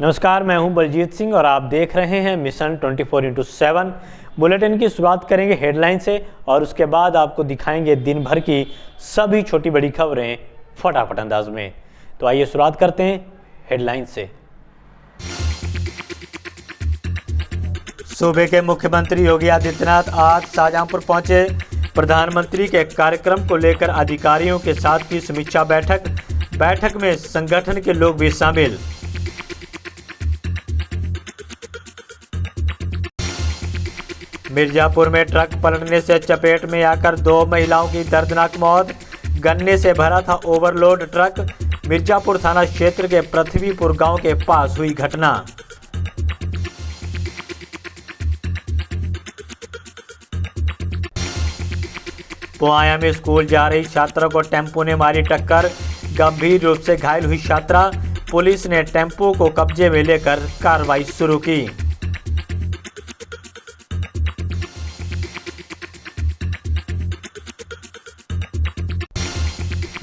नमस्कार, मैं हूं बलजीत सिंह और आप देख रहे हैं मिशन 24x7। बुलेटिन की शुरुआत करेंगे हेडलाइन से और उसके बाद आपको दिखाएंगे दिन भर की सभी छोटी बड़ी खबरें फटाफट अंदाज में। तो आइए शुरुआत करते हैं हेडलाइन से। सूबे के मुख्यमंत्री योगी आदित्यनाथ आज शाहजहांपुर पहुंचे। प्रधानमंत्री के कार्यक्रम को लेकर अधिकारियों के साथ की समीक्षा बैठक में संगठन के लोग भी शामिल। मिर्जापुर में ट्रक पलटने से चपेट में आकर 2 महिलाओं की दर्दनाक मौत। गन्ने से भरा था ओवरलोड ट्रक। मिर्जापुर थाना क्षेत्र के पृथ्वीपुर गांव के पास हुई घटना। पुआया में स्कूल जा रही छात्रा को टेम्पो ने मारी टक्कर। गंभीर रूप से घायल हुई छात्रा। पुलिस ने टेम्पो को कब्जे में लेकर कार्रवाई शुरू की।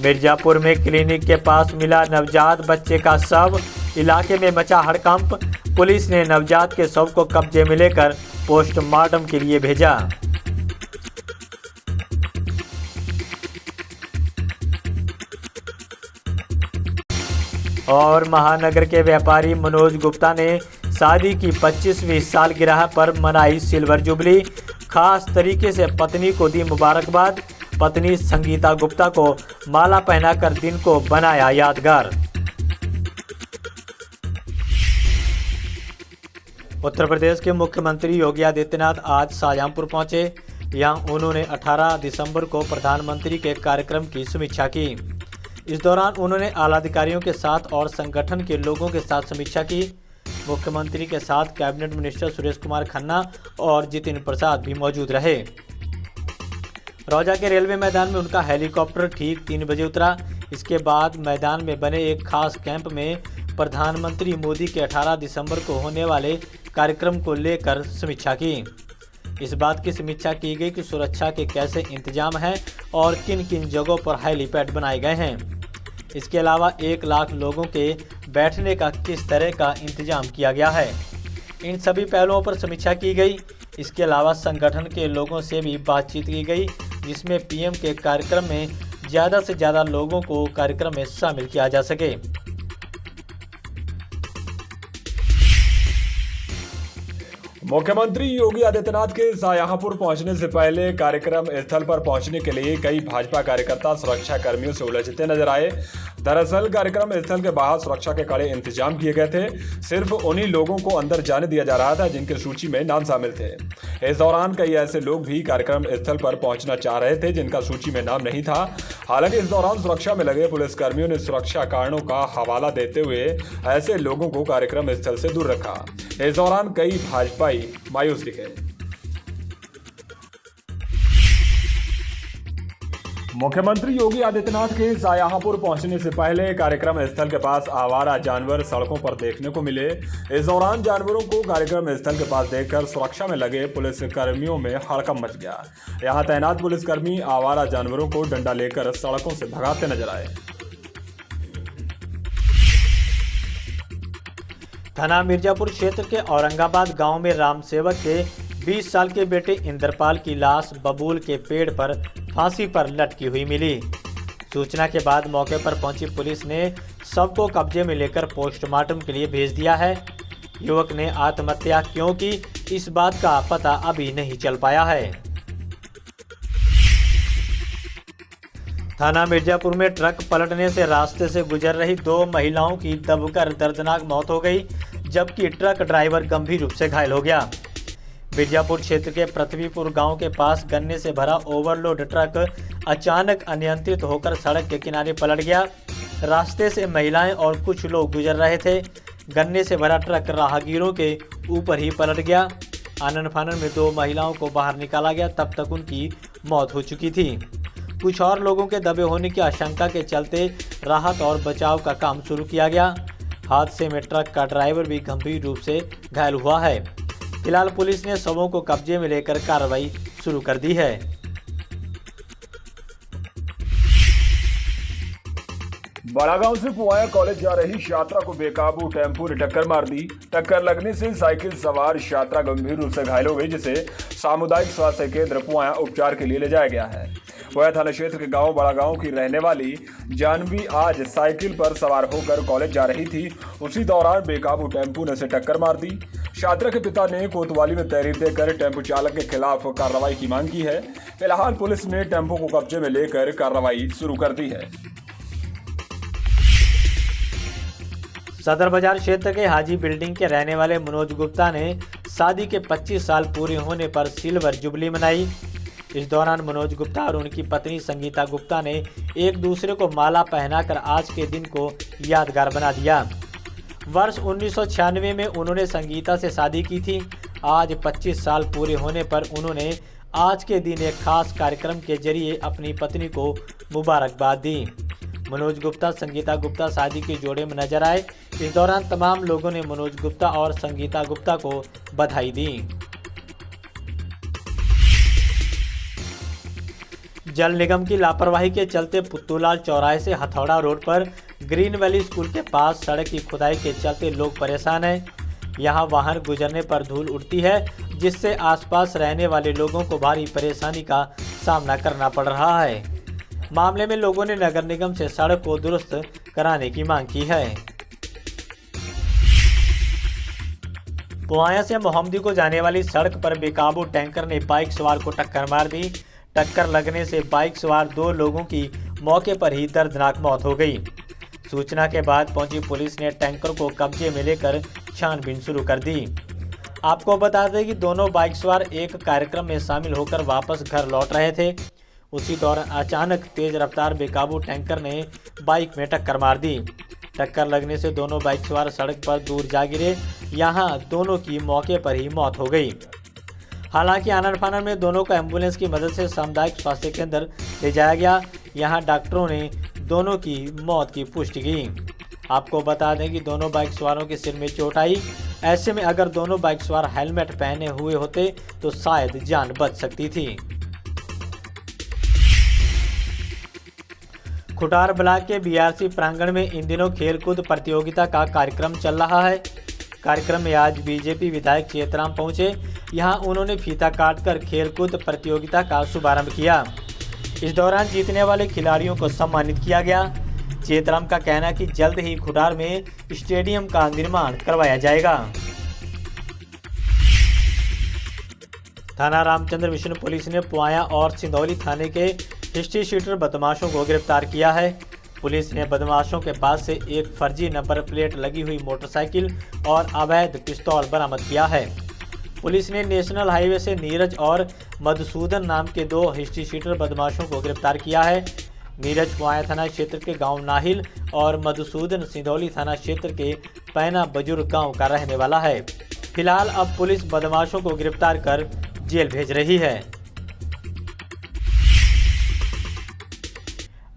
मिर्जापुर में क्लिनिक के पास मिला नवजात बच्चे का शव। इलाके में मचा हड़कंप। पुलिस ने नवजात के शव को कब्जे में लेकर पोस्टमार्टम के लिए भेजा। और महानगर के व्यापारी मनोज गुप्ता ने शादी की 25वीं सालगिरह पर मनाई सिल्वर जुबली। खास तरीके से पत्नी को दी मुबारकबाद। पत्नी संगीता गुप्ता को माला पहनाकर दिन को बनाया यादगार। उत्तर प्रदेश के मुख्यमंत्री योगी आदित्यनाथ आज शाहजहांपुर पहुंचे। यहां उन्होंने 18 दिसंबर को प्रधानमंत्री के कार्यक्रम की समीक्षा की। इस दौरान उन्होंने आला अधिकारियों के साथ और संगठन के लोगों के साथ समीक्षा की। मुख्यमंत्री के साथ कैबिनेट मिनिस्टर सुरेश कुमार खन्ना और जितिन प्रसाद भी मौजूद रहे। रौजा के रेलवे मैदान में उनका हेलीकॉप्टर ठीक 3 बजे उतरा। इसके बाद मैदान में बने एक खास कैंप में प्रधानमंत्री मोदी के 18 दिसंबर को होने वाले कार्यक्रम को लेकर समीक्षा की। इस बात की समीक्षा की गई कि सुरक्षा के कैसे इंतजाम हैं और किन किन जगहों पर हेलीपैड बनाए गए हैं। इसके अलावा 1 लाख लोगों के बैठने का किस तरह का इंतजाम किया गया है। इन सभी पहलुओं पर समीक्षा की गई। इसके अलावा संगठन के लोगों से भी बातचीत की गई, जिसमें पीएम के कार्यक्रम में ज़्यादा से ज़्यादा लोगों को कार्यक्रम में शामिल किया जा सके। मुख्यमंत्री योगी आदित्यनाथ के शाहजहांपुर पहुंचने से पहले कार्यक्रम स्थल पर पहुंचने के लिए कई भाजपा कार्यकर्ता सुरक्षा कर्मियों से उलझते नजर आए। दरअसल कार्यक्रम स्थल के बाहर सुरक्षा के कड़े इंतजाम किए गए थे। सिर्फ उन्हीं लोगों को अंदर जाने दिया जा रहा था जिनके सूची में नाम शामिल थे। इस दौरान कई ऐसे लोग भी कार्यक्रम स्थल पर पहुंचना चाह रहे थे जिनका सूची में नाम नहीं था। हालांकि इस दौरान सुरक्षा में लगे पुलिसकर्मियों ने सुरक्षा कारणों का हवाला देते हुए ऐसे लोगों को कार्यक्रम स्थल से दूर रखा। इस दौरान कई भाजपाई मायूस दिखे। मुख्यमंत्री योगी आदित्यनाथ के शाहजहांपुर पहुंचने से पहले कार्यक्रम स्थल के पास आवारा जानवर सड़कों पर देखने को मिले। इस दौरान जानवरों को कार्यक्रम स्थल के पास देखकर सुरक्षा में लगे पुलिस कर्मियों में हड़कंप मच गया। यहां तैनात पुलिसकर्मी आवारा जानवरों को डंडा लेकर सड़कों से भगाते नजर आए। थाना मिर्जापुर क्षेत्र के औरंगाबाद गांव में राम सेवक के 20 साल के बेटे इंद्रपाल की लाश बबूल के पेड़ पर फांसी पर लटकी हुई मिली। सूचना के बाद मौके पर पहुंची पुलिस ने शव को कब्जे में लेकर पोस्टमार्टम के लिए भेज दिया है। युवक ने आत्महत्या क्यों की, इस बात का पता अभी नहीं चल पाया है। थाना मिर्जापुर में ट्रक पलटने से रास्ते से गुजर रही 2 महिलाओं की दबकर दर्दनाक मौत हो गई, जबकि ट्रक ड्राइवर गंभीर रूप से घायल हो गया। मिर्जापुर क्षेत्र के पृथ्वीपुर गांव के पास गन्ने से भरा ओवरलोड ट्रक अचानक अनियंत्रित होकर सड़क के किनारे पलट गया। रास्ते से महिलाएं और कुछ लोग गुजर रहे थे। गन्ने से भरा ट्रक राहगीरों के ऊपर ही पलट गया। आनन फानन में 2 महिलाओं को बाहर निकाला गया, तब तक उनकी मौत हो चुकी थी। कुछ और लोगों के दबे होने की आशंका के चलते राहत और बचाव का काम शुरू किया गया। हादसे में ट्रक का ड्राइवर भी गंभीर रूप से घायल हुआ है। फिलहाल पुलिस ने शवों को कब्जे में लेकर कार्रवाई शुरू कर दी है। बड़ागांव से पुआया कॉलेज जा रही छात्रा को बेकाबू टेम्पो ने टक्कर मार दी। टक्कर लगने से साइकिल सवार छात्रा गंभीर रूप से घायल हो गई, जिसे सामुदायिक स्वास्थ्य केंद्र पुआया उपचार के लिए ले जाया गया है। पुआया थाना क्षेत्र के गांव बड़ागांव की रहने वाली जानवी आज साइकिल पर सवार होकर कॉलेज जा रही थी। उसी दौरान बेकाबू टेम्पो ने उसे टक्कर मार दी। छात्रा के पिता ने कोतवाली में तहरीर देकर टेम्पो चालक के खिलाफ कार्रवाई की मांग की है। फिलहाल पुलिस ने टेम्पो को कब्जे में लेकर कार्रवाई शुरू कर दी है। सदर बाजार क्षेत्र के हाजी बिल्डिंग के रहने वाले मनोज गुप्ता ने शादी के 25 साल पूरे होने पर सिल्वर जुबली मनाई। इस दौरान मनोज गुप्ता और उनकी पत्नी संगीता गुप्ता ने एक दूसरे को माला पहनाकर आज के दिन को यादगार बना दिया। वर्ष 1996 में उन्होंने संगीता से शादी की थी। आज 25 साल पूरे होने पर उन्होंने आज के दिन एक खास कार्यक्रम के जरिए अपनी पत्नी को मुबारकबाद दी। मनोज गुप्ता संगीता गुप्ता शादी के जोड़े में नजर आए। इस दौरान तमाम लोगों ने मनोज गुप्ता और संगीता गुप्ता को बधाई दी। जल निगम की लापरवाही के चलते पुत्तूलाल चौराहे से हथौड़ा रोड पर ग्रीन वैली स्कूल के पास सड़क की खुदाई के चलते लोग परेशान हैं। यहां वाहन गुजरने पर धूल उड़ती है, जिससे आसपास रहने वाले लोगों को भारी परेशानी का सामना करना पड़ रहा है। मामले में लोगों ने नगर निगम से सड़क को दुरुस्त कराने की मांग की है। पुआया से मोहम्मदी को जाने वाली सड़क पर बेकाबू टैंकर ने बाइक सवार को टक्कर मार दी। टक्कर लगने से बाइक सवार 2 लोगों की मौके पर ही दर्दनाक मौत हो गई। सूचना के बाद पहुंची पुलिस ने टैंकर को कब्जे में लेकर छानबीन शुरू कर दी। आपको बता दें कि दोनों बाइक सवार एक कार्यक्रम में शामिल होकर वापस घर लौट रहे थे। उसी दौरान अचानक तेज रफ्तार बेकाबू टैंकर ने बाइक में टक्कर मार दी। टक्कर लगने से दोनों बाइक सवार सड़क पर दूर जा गिरे। यहां दोनों की मौके पर ही मौत हो गई। हालांकि आनन फानन में दोनों को एम्बुलेंस की मदद से सामुदायिक स्वास्थ्य केंद्र ले जाया गया। यहां डॉक्टरों ने दोनों की मौत की पुष्टि की। आपको बता दें कि दोनों बाइक सवारों के सिर में चोट आई। ऐसे में अगर दोनों बाइक सवार हेलमेट पहने हुए होते तो शायद जान बच सकती थी। खुटार ब्लॉक के बीआरसी प्रांगण में इन दिनों खेलकूद प्रतियोगिता का कार्यक्रम चल रहा है। कार्यक्रम में आज बीजेपी विधायक चेतराम पहुंचे। यहां उन्होंने फीता काटकर खेलकूद प्रतियोगिता का शुभारंभ किया। इस दौरान जीतने वाले खिलाड़ियों को सम्मानित किया गया। चेतराम का कहना है कि जल्द ही खुटार में स्टेडियम का निर्माण करवाया जाएगा। थाना रामचंद्र मिशन पुलिस ने पुआया और सिंधौली थाने के हिस्ट्री शीटर बदमाशों को गिरफ्तार किया है। पुलिस ने बदमाशों के पास से एक फर्जी नंबर प्लेट लगी हुई मोटरसाइकिल और अवैध पिस्तौल बरामद किया है। पुलिस ने नेशनल हाईवे से नीरज और मधुसूदन नाम के 2 हिस्ट्री शीटर बदमाशों को गिरफ्तार किया है। नीरज पुआया थाना क्षेत्र के गांव नाहिल और मधुसूदन सिंधौली थाना क्षेत्र के पैना बुजुर्ग गांव का रहने वाला है। फिलहाल अब पुलिस बदमाशों को गिरफ्तार कर जेल भेज रही है।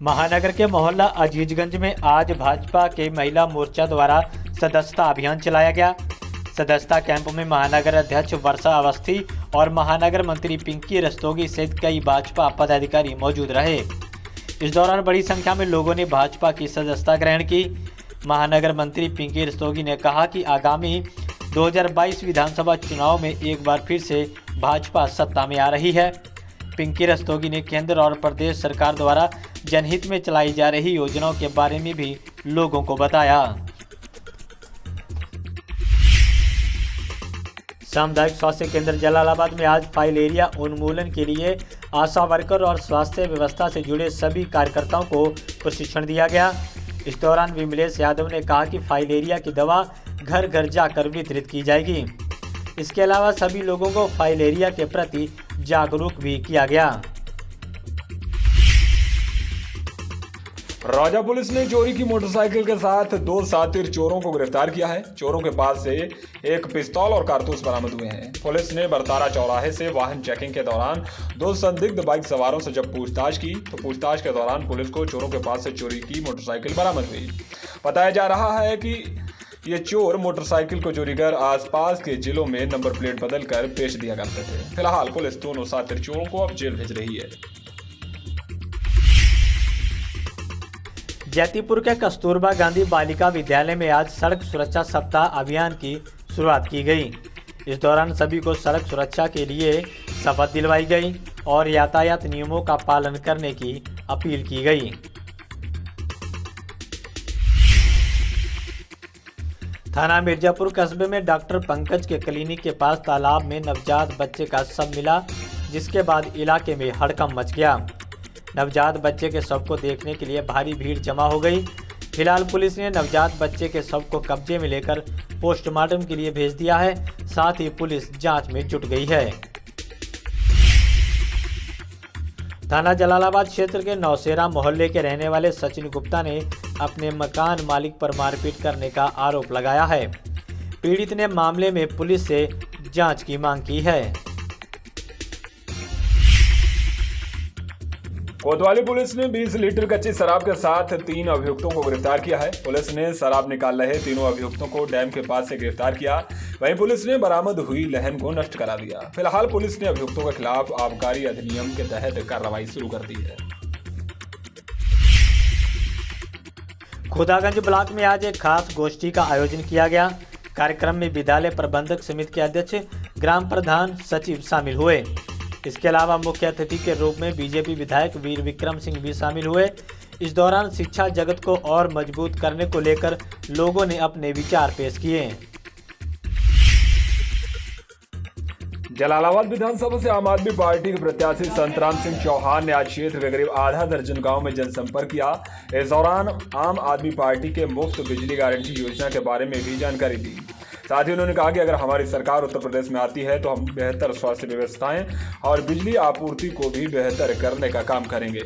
महानगर के मोहल्ला अजीजगंज में आज भाजपा के महिला मोर्चा द्वारा सदस्यता अभियान चलाया गया। सदस्यता कैंप में महानगर अध्यक्ष वर्षा अवस्थी और महानगर मंत्री पिंकी रस्तोगी सहित कई भाजपा पदाधिकारी मौजूद रहे। इस दौरान बड़ी संख्या में लोगों ने भाजपा की सदस्यता ग्रहण की। महानगर मंत्री पिंकी रस्तोगी ने कहा कि आगामी 2022 विधानसभा चुनाव में एक बार फिर से भाजपा सत्ता में आ रही है। पिंकी रस्तोगी ने केंद्र और प्रदेश सरकार द्वारा जनहित में चलाई जा रही योजनाओं के बारे में भी लोगों को बताया। सामुदायिक स्वास्थ्य केंद्र जलालाबाद में आज फाइलेरिया उन्मूलन के लिए आशा वर्कर और स्वास्थ्य व्यवस्था से जुड़े सभी कार्यकर्ताओं को प्रशिक्षण दिया गया। इस दौरान विमलेश यादव ने कहा कि फाइलेरिया की दवा घर घर जाकर वितरित की जाएगी। इसके अलावा सभी लोगों को फाइलेरिया के प्रति जागरूक भी किया गया। राजा पुलिस ने चोरी की मोटरसाइकिल के साथ 2 शातिर चोरों को गिरफ्तार किया है। चोरों के पास से एक पिस्तौल और कारतूस बरामद हुए हैं। पुलिस ने बरतारा चौराहे से वाहन चेकिंग के दौरान 2 संदिग्ध बाइक सवारों से जब पूछताछ की तो पूछताछ के दौरान पुलिस को चोरों के पास से चोरी की मोटरसाइकिल बरामद हुई। बताया जा रहा है कि ये चोर मोटरसाइकिल को चोरी कर आसपास के जिलों में नंबर प्लेट बदल कर बेच दिया करते थे। फिलहाल पुलिस दोनों शातिर चोरों को अब जेल भेज रही है। जैतीपुर के कस्तूरबा गांधी बालिका विद्यालय में आज सड़क सुरक्षा सप्ताह अभियान की शुरुआत की गई। इस दौरान सभी को सड़क सुरक्षा के लिए शपथ दिलवाई गई और यातायात नियमों का पालन करने की अपील की गई। थाना मिर्जापुर कस्बे में डॉक्टर पंकज के क्लिनिक के पास तालाब में नवजात बच्चे का शव मिला, जिसके बाद इलाके में हड़कंप मच गया। नवजात बच्चे के शव को देखने के लिए भारी भीड़ जमा हो गई। फिलहाल पुलिस ने नवजात बच्चे के शव को कब्जे में लेकर पोस्टमार्टम के लिए भेज दिया है। साथ ही पुलिस जांच में जुट गई है। थाना जलालाबाद क्षेत्र के नौशेरा मोहल्ले के रहने वाले सचिन गुप्ता ने अपने मकान मालिक पर मारपीट करने का आरोप लगाया है। पीड़ित ने मामले में पुलिस से जांच की मांग की है। कोतवाली पुलिस ने 20 लीटर कच्ची शराब के साथ 3 अभियुक्तों को गिरफ्तार किया है। पुलिस ने शराब निकाल रहे तीनों अभियुक्तों को डैम के पास से गिरफ्तार किया। वहीं पुलिस ने बरामद हुई लहन को नष्ट करा दिया। फिलहाल पुलिस ने अभियुक्तों के खिलाफ आबकारी अधिनियम के तहत कार्रवाई शुरू कर दी है। खुदागंज ब्लॉक में आज एक खास गोष्ठी का आयोजन किया गया। कार्यक्रम में विद्यालय प्रबंधक समिति के अध्यक्ष, ग्राम प्रधान, सचिव शामिल हुए। इसके अलावा मुख्य अतिथि के रूप में बीजेपी विधायक वीर विक्रम सिंह भी शामिल हुए। इस दौरान शिक्षा जगत को और मजबूत करने को लेकर लोगों ने अपने विचार पेश किए। जलालाबाद विधानसभा से आम आदमी पार्टी के प्रत्याशी संतराम सिंह चौहान ने आज क्षेत्र के करीब आधा दर्जन गांव में जनसंपर्क किया। इस दौरान आम आदमी पार्टी के मुफ्त बिजली गारंटी योजना के बारे में भी जानकारी दी। साथ ही उन्होंने कहा कि अगर हमारी सरकार उत्तर प्रदेश में आती है तो हम बेहतर स्वास्थ्य व्यवस्थाएं और बिजली आपूर्ति को भी बेहतर करने का काम करेंगे।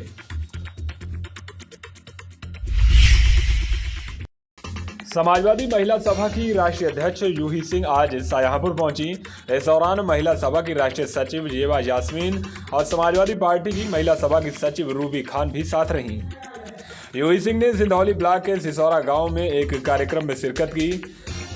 समाजवादी महिला सभा की राष्ट्रीय अध्यक्ष जूही सिंह आज शाहजहांपुर पहुंची। इस दौरान महिला सभा की राष्ट्रीय सचिव जेबा यास्मीन और समाजवादी पार्टी की महिला सभा की सचिव रूबी खान भी साथ रहीं। जूही सिंह ने सिंधौली ब्लॉक के सिसौरा गांव में एक कार्यक्रम में शिरकत की।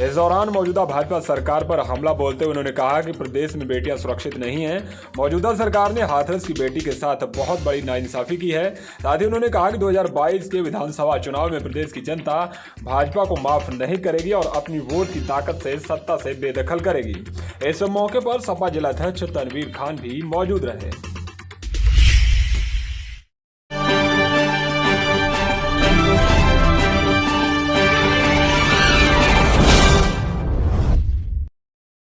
इस दौरान मौजूदा भाजपा सरकार पर हमला बोलते हुए उन्होंने कहा कि प्रदेश में बेटियां सुरक्षित नहीं हैं। मौजूदा सरकार ने हाथरस की बेटी के साथ बहुत बड़ी नाइंसाफी की है। साथ ही उन्होंने कहा कि 2022 के विधानसभा चुनाव में प्रदेश की जनता भाजपा को माफ नहीं करेगी और अपनी वोट की ताकत से सत्ता से बेदखल करेगी। इस मौके पर सपा जिलाध्यक्ष तनवीर खान भी मौजूद रहे।